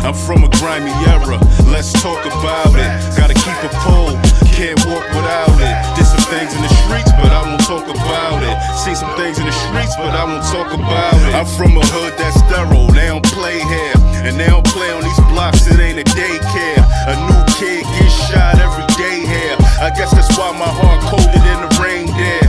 I'm from a grimy era, let's talk about it. Gotta keep a pole, can't walk without it. Did some things in the streets, but I won't talk about it. Seen some things in the streets, but I won't talk about it. I'm from a hood that's sterile, they don't play here. And they don't play on these blocks, it ain't a daycare. A new kid gets shot every day here. I guess that's why my heart colder than the rain there.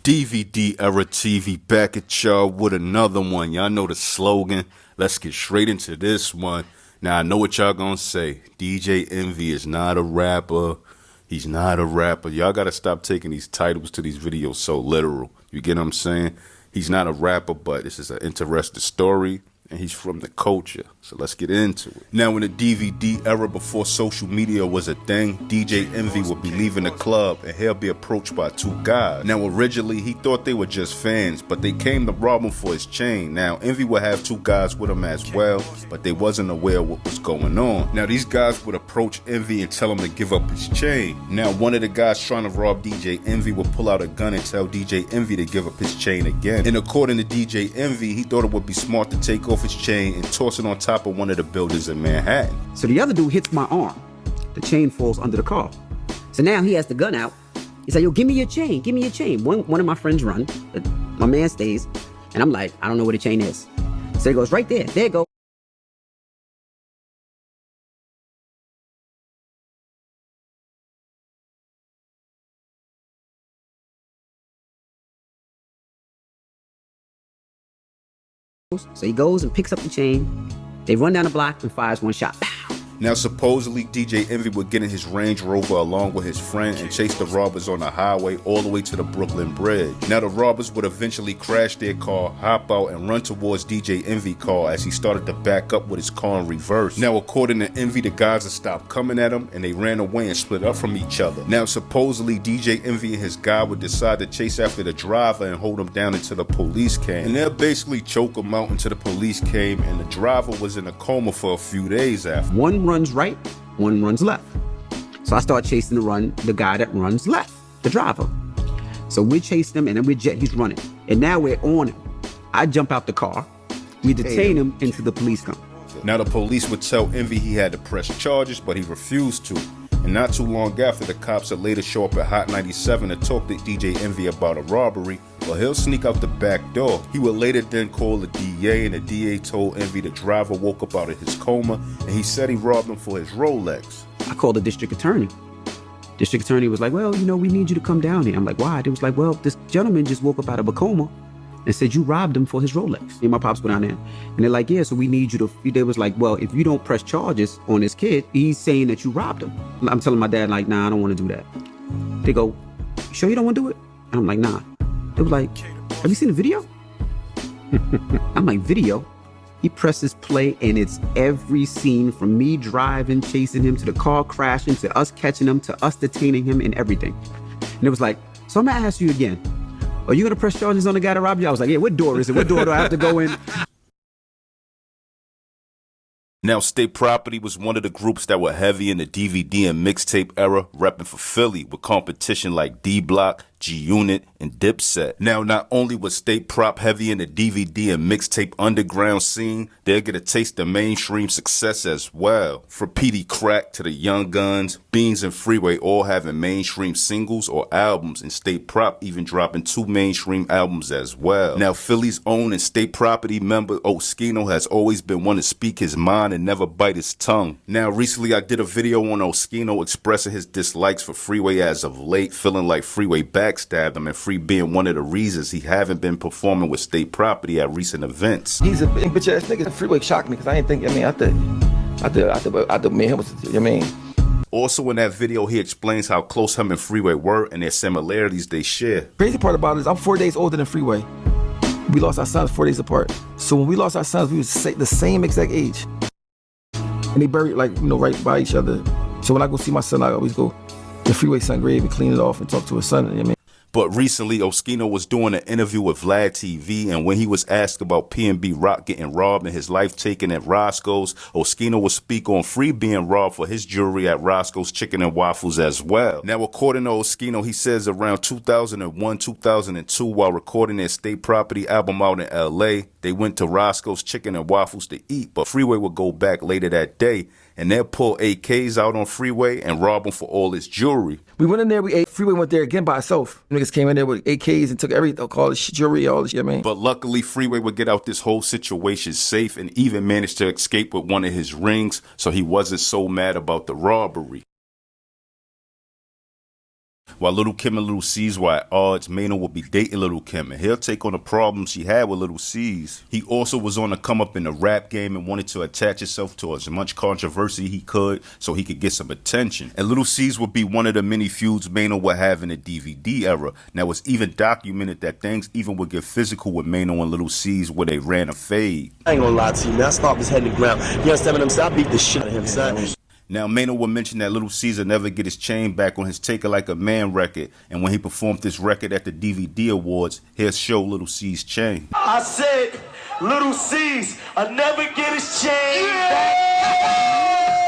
DVD Era TV back at y'all with another one. Y'all know the slogan. Let's get straight into this one. Now I know what y'all gonna say. DJ Envy is not a rapper. He's not a rapper. Y'all gotta stop taking these titles to these videos so literal. You get what I'm saying? He's not a rapper, but this is an interesting story. And he's from the culture, so let's get into it. Now, in the DVD era before social media was a thing, DJ Envy would be leaving the club and he'll be approached by two guys. Now, originally, he thought they were just fans, but they came to rob him for his chain. Now, Envy would have two guys with him as well, but they wasn't aware of what was going on. Now, these guys would approach Envy and tell him to give up his chain. Now, one of the guys trying to rob DJ Envy would pull out a gun and tell DJ Envy to give up his chain again. And according to DJ Envy, he thought it would be smart to take off his chain and toss it on top of one of the buildings in Manhattan. So the other dude hits my arm. The chain falls under the car. So now he has the gun out. He's like, yo, give me your chain, give me your chain. One of my friends run, my man stays, and I'm like, I don't know where the chain is. So he goes, right there, there you go. So he goes and picks up the chain. They run down the block and fires one shot. Pow! Now, supposedly, DJ Envy would get in his Range Rover along with his friend and chase the robbers on the highway all the way to the Brooklyn Bridge. Now, the robbers would eventually crash their car, hop out, and run towards DJ Envy's car as he started to back up with his car in reverse. Now, according to Envy, the guys had stopped coming at him and they ran away and split up from each other. Now, supposedly, DJ Envy and his guy would decide to chase after the driver and hold him down until the police came. And they'll basically choke him out until the police came, and the driver was in a coma for a few days after. One runs right, one runs left. So I start chasing the guy that runs left, the driver. So we're chasing him, and then he's running. And now we're on him. I jump out the car. We detain him until the police come. Now the police would tell Envy he had to press charges, but he refused to. And not too long after, the cops would later show up at Hot 97 to talk to DJ Envy about a robbery. Well, he'll sneak out the back door. He would later then call the DA, and the DA told Envy the driver woke up out of his coma, and he said he robbed him for his Rolex. I called the district attorney. District attorney was like, well, you know, we need you to come down here. I'm like, why? They was like, well, this gentleman just woke up out of a coma and said you robbed him for his Rolex. Me and my pops go down there, and they're like, yeah, so we need you to, they was like, well, if you don't press charges on this kid, he's saying that you robbed him. I'm telling my dad, like, nah, I don't want to do that. They go, you sure you don't want to do it? And I'm like, nah. They was like, have you seen the video? I'm like, video? He presses play, and it's every scene from me driving, chasing him, to the car crashing, to us catching him, to us detaining him, and everything. And it was like, so I'm gonna ask you again, are you gonna press charges on the guy that robbed you? I was like, yeah, what door is it? What door do I have to go in? Now, State Property was one of the groups that were heavy in the DVD and mixtape era, repping for Philly with competition like D-Block, G-Unit, and Dipset. Now, not only was State Prop heavy in the DVD and mixtape underground scene, they'll get a taste of mainstream success as well. From PD Crack to the Young Guns, Beans and Freeway all having mainstream singles or albums, and State Prop even dropping 2 mainstream albums as well. Now, Philly's own and State Property member Oskino has always been one to speak his mind and never bite his tongue. Now, recently I did a video on Oskino expressing his dislikes for Freeway as of late, feeling like Freeway backstabbed him, and Free being one of the reasons he haven't been performing with State Property at recent events. He's a bitch ass nigga. Freeway shocked me because I didn't think, I thought me and him was, you know what I mean? Also in that video, he explains how close him and Freeway were and their similarities they share. Crazy part about it is I'm 4 days older than Freeway. We lost our sons 4 days apart. So when we lost our sons, we was the same exact age. And they buried, like, you know, right by each other. So when I go see my son, I always go to Freeway son grave and clean it off and talk to his son, you know what I mean? But recently, Oskino was doing an interview with Vlad TV, and when he was asked about P&B Rock getting robbed and his life taken at Roscoe's, Oskino would speak on Free being robbed for his jewelry at Roscoe's Chicken and Waffles as well. Now, according to Oskino, he says around 2001, 2002, while recording their State Property album out in LA, they went to Roscoe's Chicken and Waffles to eat, but Freeway would go back later that day, and they'll pull AKs out on Freeway and rob him for all his jewelry. We went in there, we ate. Freeway went there again by itself. Niggas came in there with AKs and took everything, all the jewelry, all the shit, man. But luckily, Freeway would get out this whole situation safe and even managed to escape with one of his rings, so he wasn't so mad about the robbery. While Little Kim and Little C's were at odds, Mano would be dating Little Kim, and he'll take on the problems she had with Little C's. He also was on the come up in the rap game and wanted to attach himself to as much controversy he could so he could get some attention. And Little C's would be one of the many feuds Mano would have in the DVD era. Now, it's even documented that things even would get physical with Mano and Little C's where they ran a fade. I ain't gonna lie to you, man. I stomped his head in the ground. You understand what I'm saying? I beat the shit out of him, son. Now, Mano would mention that Little Caesar never get his chain back on his Take It Like a Man record, and when he performed this record at the DVD Awards, he'll show Little C's chain. I said, Little C's, I never get his chain back.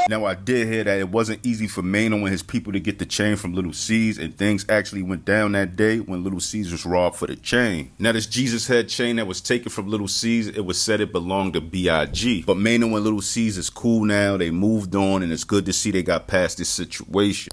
Now, I did hear that it wasn't easy for Mano and his people to get the chain from Little C's, and things actually went down that day when Little C's was robbed for the chain. Now, this Jesus head chain that was taken from Little C's, it was said it belonged to B.I.G. But Mano and Little C's is cool now, they moved on, and it's good to see they got past this situation.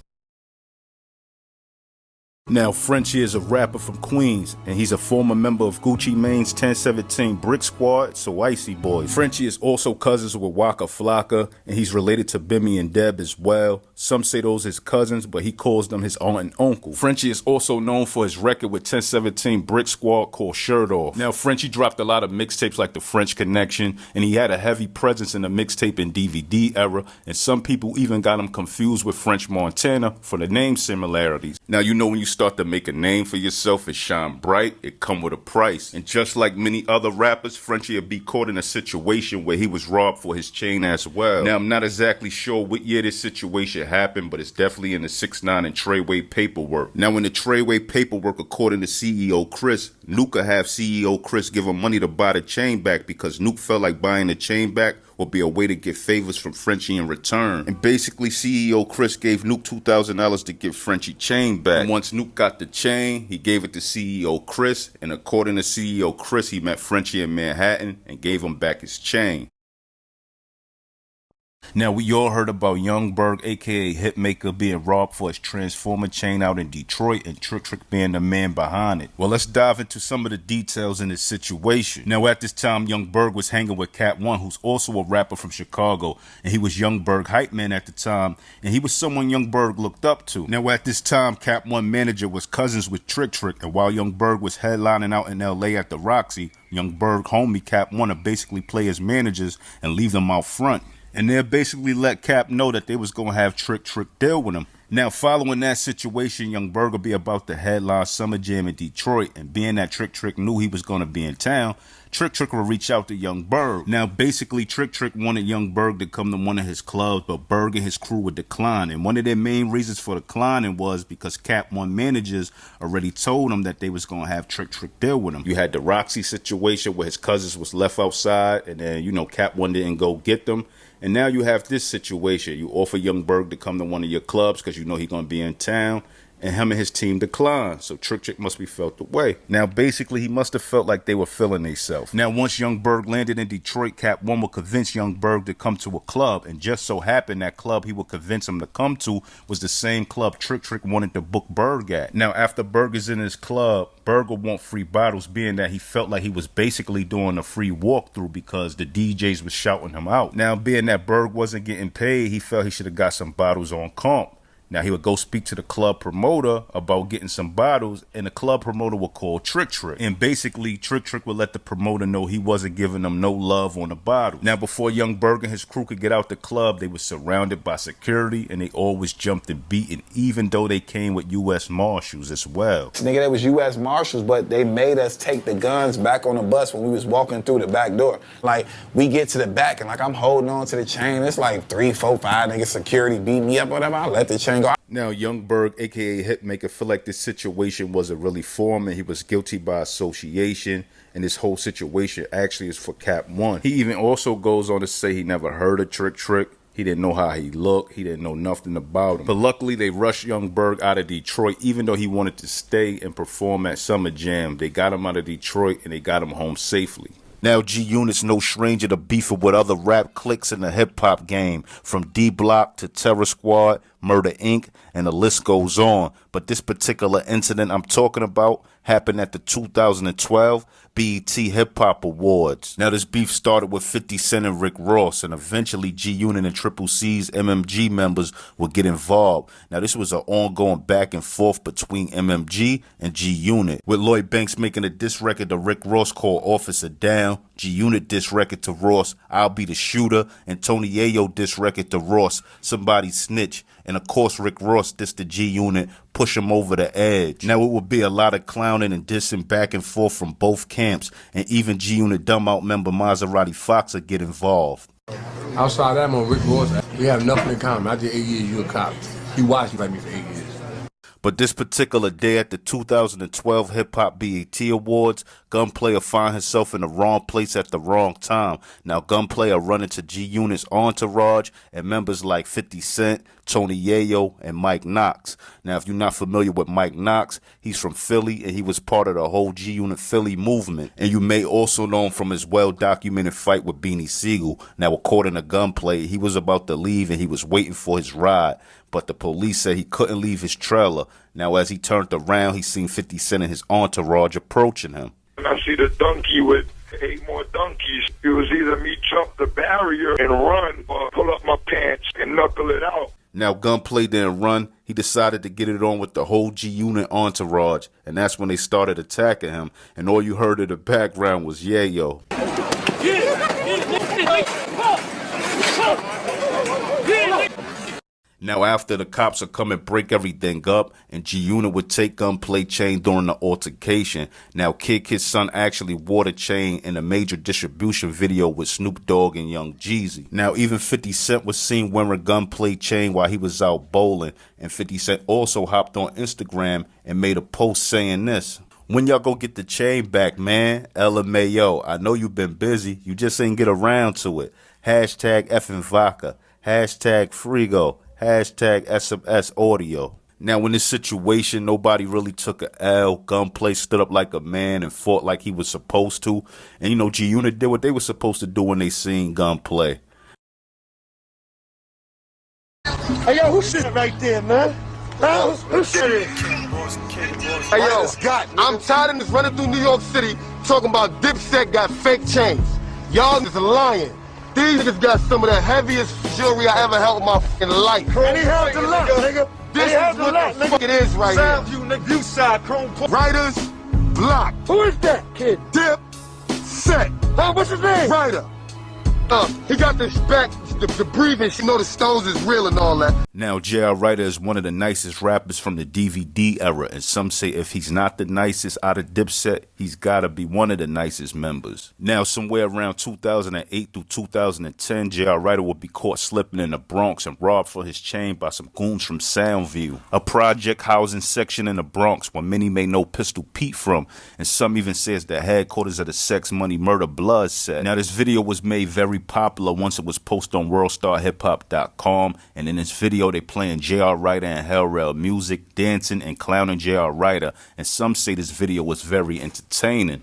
Now, Frenchie is a rapper from Queens, and he's a former member of Gucci Mane's 1017 Brick Squad, so Icy Boys. Frenchie is also cousins with Waka Flocka, and he's related to Bimmy and Deb as well. Some say those his cousins, but he calls them his aunt and uncle. Frenchie is also known for his record with 1017 Brick Squad called Shirt Off. Now, Frenchie dropped a lot of mixtapes like The French Connection, and he had a heavy presence in the mixtape and DVD era, and some people even got him confused with French Montana for the name similarities. Now, you know when you start to make a name for yourself and shine bright, it come with a price. And just like many other rappers, Frenchie would be caught in a situation where he was robbed for his chain as well. Now, I'm not exactly sure what year this situation happened, but it's definitely in the 6ix9ine and Treyway paperwork. Now, in the Treyway paperwork, according to CEO Chris, Nuke could have CEO Chris give him money to buy the chain back because Nuke felt like buying the chain back would be a way to get favors from Frenchie in return. And basically, CEO Chris gave Nuke $2,000 to give Frenchie chain back. And once Nuke got the chain, he gave it to CEO Chris, and according to CEO Chris, he met Frenchie in Manhattan and gave him back his chain. Now, we all heard about Young Berg, aka Hitmaker, being robbed for his Transformer chain out in Detroit and Trick Trick being the man behind it. Well, let's dive into some of the details in this situation. Now, at this time, Young Berg was hanging with Cat One, who's also a rapper from Chicago, and he was Young Berg hype man at the time, and he was someone Young Berg looked up to. Now, at this time, Cat One manager was cousins with Trick Trick, and while Young Berg was headlining out in LA at the Roxy, Young Berg homie Cap One would basically play his managers and leave them out front. And they'll basically let Cap know that they was going to have Trick Trick deal with him. Now, following that situation, Young Berg will be about to headline Summer Jam in Detroit, and being that Trick Trick knew he was going to be in town, Trick Trick will reach out to Young Berg. Now, basically, Trick Trick wanted Young Berg to come to one of his clubs, but Berg and his crew would decline. And one of their main reasons for declining was because Cap One managers already told him that they was going to have Trick Trick deal with him. You had the Roxy situation where his cousins was left outside, and then, you know, Cap One didn't go get them. And now you have this situation. You offer Young Berg to come to one of your clubs because you know he's going to be in town, and him and his team decline. So Trick Trick must be felt away. Now, basically, he must have felt like they were feeling themselves. Now, once Young Berg landed in Detroit, Cap One would convince Young Berg to come to a club. And just so happened that club he would convince him to come to was the same club Trick Trick wanted to book Berg at. Now, after Berg is in his club, Berg would want free bottles, being that he felt like he was basically doing a free walkthrough because the DJs was shouting him out. Now, being that Berg wasn't getting paid, he felt he should have got some bottles on comp. Now, he would go speak to the club promoter about getting some bottles, and the club promoter would call Trick Trick. And basically, Trick Trick would let the promoter know he wasn't giving them no love on the bottle. Now, before Young Berg and his crew could get out the club, they were surrounded by security, and they always jumped and beaten, even though they came with U.S. Marshals as well. Nigga, they was U.S. Marshals, but they made us take the guns back on the bus when we was walking through the back door. Like, we get to the back, and like, I'm holding on to the chain. It's like 3, 4, 5 niggas security beat me up or whatever. I let the chain go. Now, Young Berg, aka Hitmaker, feel like this situation wasn't really for him and he was guilty by association, and this whole situation actually is for Cap 1. He even also goes on to say he never heard of Trick. He didn't know how he looked. He didn't know nothing about him. But luckily, they rushed Young Berg out of Detroit, even though he wanted to stay and perform at Summer Jam. They got him out of Detroit and they got him home safely. Now, G-Unit's no stranger to beefing with other rap cliques in the hip-hop game, from D-Block to Terror Squad, Murder Inc., and the list goes on. But this particular incident I'm talking about happened at the 2012 BET Hip Hop Awards. Now, this beef started with 50 Cent and Rick Ross, and eventually G-Unit and Triple C's MMG members would get involved. Now, this was an ongoing back and forth between MMG and G-Unit, with Lloyd Banks making a diss record to Rick Ross called Officer Down, G-Unit diss record to Ross, I'll Be the Shooter, and Tony Yayo diss record to Ross, Somebody Snitch. And of course, Rick Ross dissed the G-Unit, push him over the edge. Now, it would be a lot of clowning and dissing back and forth from both camps, and even G-Unit Dumb Out member Maserati Fox would get involved. Outside that, I'm on Rick Ross. We have nothing in common. I did 8 years, you a cop. He watched me like me for 8 years. But this particular day at the 2012 Hip Hop BET Awards, Gunplay will find himself in the wrong place at the wrong time. Now, Gunplay will run into G-Unit's entourage and members like 50 Cent, Tony Yayo, and Mike Knox. Now, if you're not familiar with Mike Knox, he's from Philly, and he was part of the whole G-Unit Philly movement. And you may also know him from his well-documented fight with Beanie Siegel. Now, according to Gunplay, he was about to leave, and he was waiting for his ride. But the police said he couldn't leave his trailer. Now, as he turned around, he seen 50 Cent and his entourage approaching him. And I see the donkey with 8 more donkeys. It was either me jump the barrier and run or pull up my pants and knuckle it out. Now, Gunplay didn't run. He decided to get it on with the whole G-Unit entourage. And that's when they started attacking him. And all you heard in the background was Yayo. Now, after the cops would come and break everything up, and G-Unit would take Gunplay chain during the altercation. Now, Kid Kid's son actually wore the chain in a major distribution video with Snoop Dogg and Young Jeezy. Now, even 50 Cent was seen wearing Gunplay chain while he was out bowling, and 50 Cent also hopped on Instagram and made a post saying this: "When y'all go get the chain back, man? LMAO, I know you've been busy, you just ain't get around to it. Hashtag effing vodka, hashtag Frigo, hashtag SMS audio." Now, in this situation, nobody really took a L. Gunplay stood up like a man and fought like he was supposed to. And, you know, G-Unit did what they were supposed to do when they seen Gunplay. Hey, yo, who shit right there, man? Who shit is? Hey, yo, I'm tired of this running through New York City talking about Dipset got fake chains. Y'all is lying. These niggas got some of the heaviest jewelry I ever held in my fucking life. And he held the luck, nigga. This is what the fuck it is right here. Soundview, nigga. View side, Chrome. Writers, Block. Who is that, kid? Dip, Set. Huh, what's his name? Writer. He got this back, the breathing, you know the stones is real and all that. Now, J.R. Writer is one of the nicest rappers from the DVD era, and some say if he's not the nicest out of Dipset, he's gotta be one of the nicest members. Now, somewhere around 2008 through 2010, J.R. Writer would be caught slipping in the Bronx and robbed for his chain by some goons from Soundview, a project housing section in the Bronx where many may know Pistol Pete from, and some even says the headquarters of the Sex Money Murder Blood set. Now, this video was made very popular once it was posted on worldstarhiphop.com, and in this video they playing J.R. Writer and Hellrail music, dancing and clowning J.R. Writer, and some say this video was very entertaining.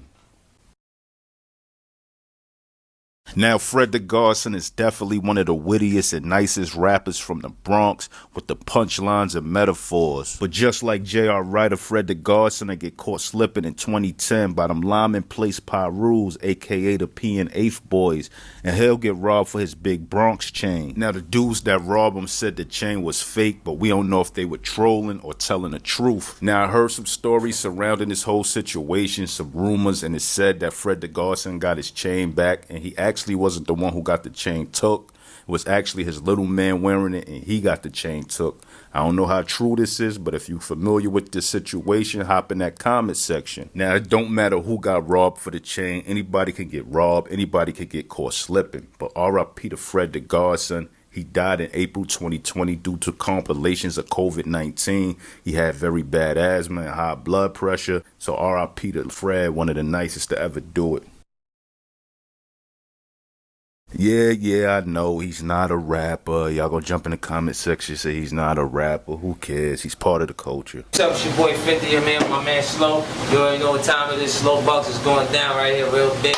Now, Fred the Godson is definitely one of the wittiest and nicest rappers from the Bronx with the punchlines and metaphors. But just like J.R. Writer, Fred the Godson will get caught slipping in 2010 by them Lyman Place Pyrus, aka the P and 8th Boys, and he'll get robbed for his big Bronx chain. Now, the dudes that robbed him said the chain was fake, but we don't know if they were trolling or telling the truth. Now, I heard some stories surrounding this whole situation, some rumors, and it said that Fred the Godson got his chain back, and he actually wasn't the one who got the chain took. It was actually his little man wearing it, and he got the chain took. I don't know how true this is, but if you're familiar with this situation, hop in that comment section. Now, it don't matter who got robbed for the chain. Anybody can get robbed. Anybody can get caught slipping. But R.I.P. to Fred the Godson. He died in April 2020 due to complications of COVID-19. He had very bad asthma and high blood pressure. So R.I.P. to Fred, one of the nicest to ever do it. Yeah, I know he's not a rapper. Y'all gonna jump in the comment section and say he's not a rapper. Who cares? He's part of the culture. What's up, it's your boy 50, your man, my man Slow. You already know what time it is. Slow Bucks is going down right here real big.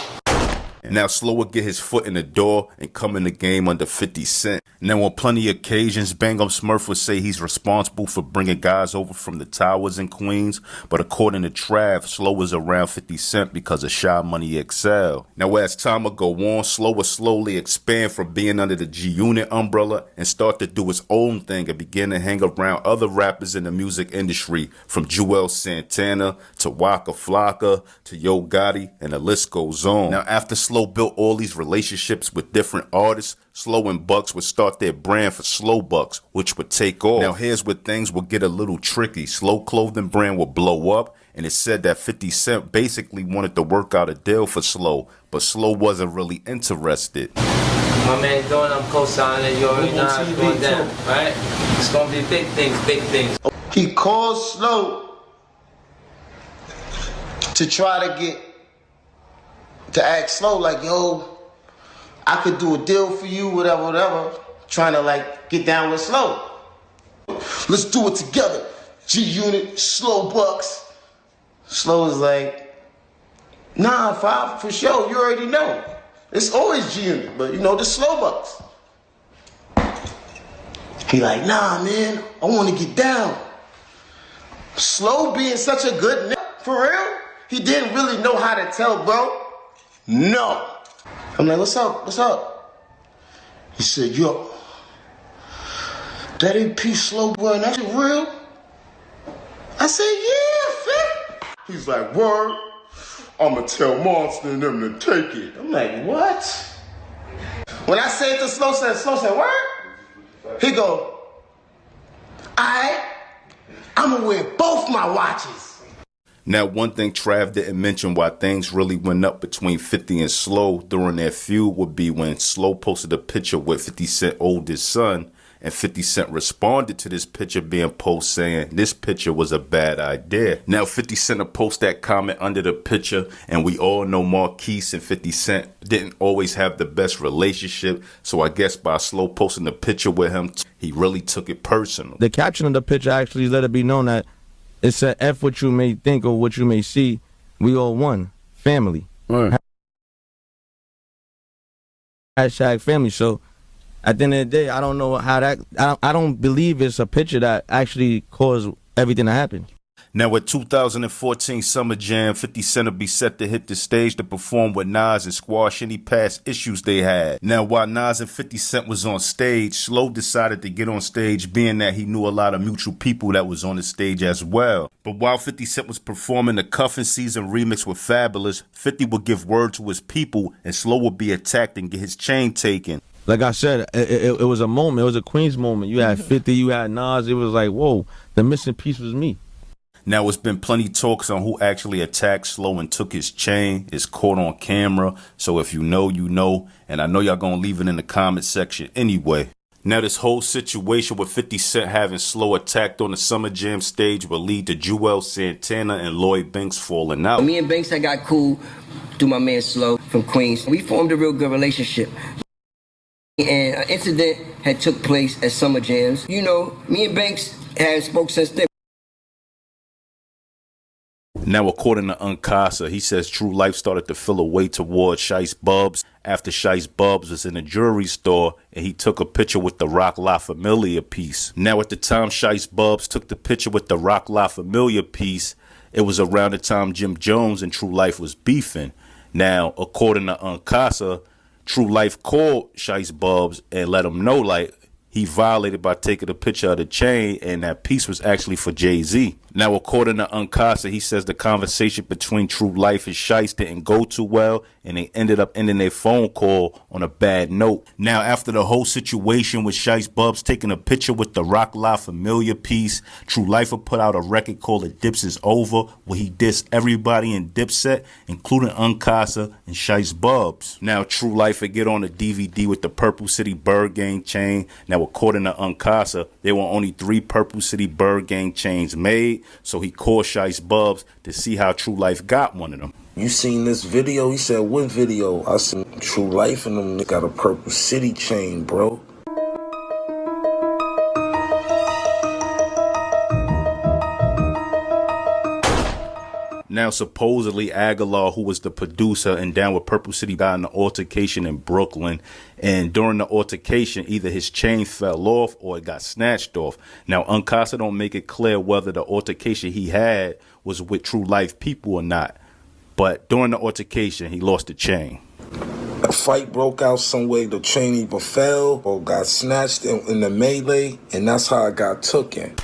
Now Slow will get his foot in the door and come in the game under 50 Cent. Now on plenty of occasions, Bang Up Smurf would say he's responsible for bringing guys over from the towers in Queens. But according to Trav, Slow was around 50 Cent because of Shy Money XL. Now as time would go on, Slow would slowly expand from being under the G-Unit umbrella and start to do his own thing and begin to hang around other rappers in the music industry, from Juelz Santana to Waka Flocka to Yo Gotti, and the list goes on. Now after Slow built all these relationships with different artists, Slow and Bucks would start their brand for Slow Bucks, which would take off. Now here's where things would get a little tricky. Slow clothing brand would blow up, and it said that 50 Cent basically wanted to work out a deal for Slow, but Slow wasn't really interested. My man doing, I'm co-signing, you already know how it's going down, right? It's gonna be big things, big things. He called Slow to try to ask Slow like, yo, I could do a deal for you, whatever, trying to like get down with Slow. Let's do it together. G-Unit, Slow Bucks. Slow was like, nah, Five, for sure, you already know. It's always G-Unit, but you know, the Slow Bucks. He like, nah, man, I want to get down. Slow being such a good nigga, for real, he didn't really know how to tell, bro. No. I'm like, what's up? He said, yo, that AP Slow boy, that's real? I said, yeah, fam. He's like, word, I'ma tell Monster and them to take it. I'm like, what? When I say it to Slow said, word? He go, alright, I'ma wear both my watches. Now, one thing Trav didn't mention why things really went up between 50 and Slow during their feud would be when Slow posted a picture with 50 Cent's oldest son, and 50 Cent responded to this picture being posted saying this picture was a bad idea. Now 50 Cent will post that comment under the picture, and we all know Marquise and 50 Cent didn't always have the best relationship, so I guess by Slow posting the picture with him, he really took it personal. The caption of the picture actually let it be known that it said, F what you may think or what you may see, we all one, family. Right. Hashtag family. So at the end of the day, I don't know how that, I don't believe it's a picture that actually caused everything to happen. Now with 2014 Summer Jam, 50 Cent will be set to hit the stage to perform with Nas and squash any past issues they had. Now while Nas and 50 Cent was on stage, Slow decided to get on stage, being that he knew a lot of mutual people that was on the stage as well. But while 50 Cent was performing the Cuffin' Season remix with Fabulous, 50 would give word to his people and Slow would be attacked and get his chain taken. Like I said, it was a moment, it was a Queens moment. You had 50, you had Nas, it was like, whoa, the missing piece was me. Now, it's been plenty talks on who actually attacked Slow and took his chain. It's caught on camera, so if you know, you know. And I know y'all gonna leave it in the comment section anyway. Now, this whole situation with 50 Cent having Slow attacked on the Summer Jam stage will lead to Juelz Santana and Lloyd Banks falling out. Me and Banks, I got cool through my man Slow from Queens. We formed a real good relationship. And an incident had took place at Summer Jams. You know, me and Banks had spoke since then. Now, according to Uncasa, he says True Life started to feel a way towards Shice Bubs after Shice Bubs was in a jewelry store and he took a picture with the Rock La Familia piece. Now, at the time Shice Bubs took the picture with the Rock La Familia piece, it was around the time Jim Jones and True Life was beefing. Now, according to Uncasa, True Life called Shice Bubs and let him know, like, he violated by taking a picture of the chain, and that piece was actually for Jay-Z. Now, according to Uncasa, he says the conversation between True Life and Shice didn't go too well, and they ended up ending their phone call on a bad note. Now, after the whole situation with Shice Bubs taking a picture with the Rock La Familia piece, True Life put out a record called The Dips Is Over, where he dissed everybody in Dipset, including Uncasa and Shice Bubs. Now, True Life would get on a DVD with the Purple City Bird Gang chain. Now, according to Uncasa, there were only 3 Purple City Bird Gang chains made, so he called Shice Bubs to see how True Life got one of them. You seen this video? He said, what video? I said, True Life and them got a Purple City chain, bro. Now, supposedly, Aguilar, who was the producer and down with Purple City, got in an altercation in Brooklyn. And during the altercation, either his chain fell off or it got snatched off. Now, Uncasa don't make it clear whether the altercation he had was with True Life people or not. But during the altercation, he lost the chain. A fight broke out some way. The chain either fell or got snatched in the melee, and that's how it got taken.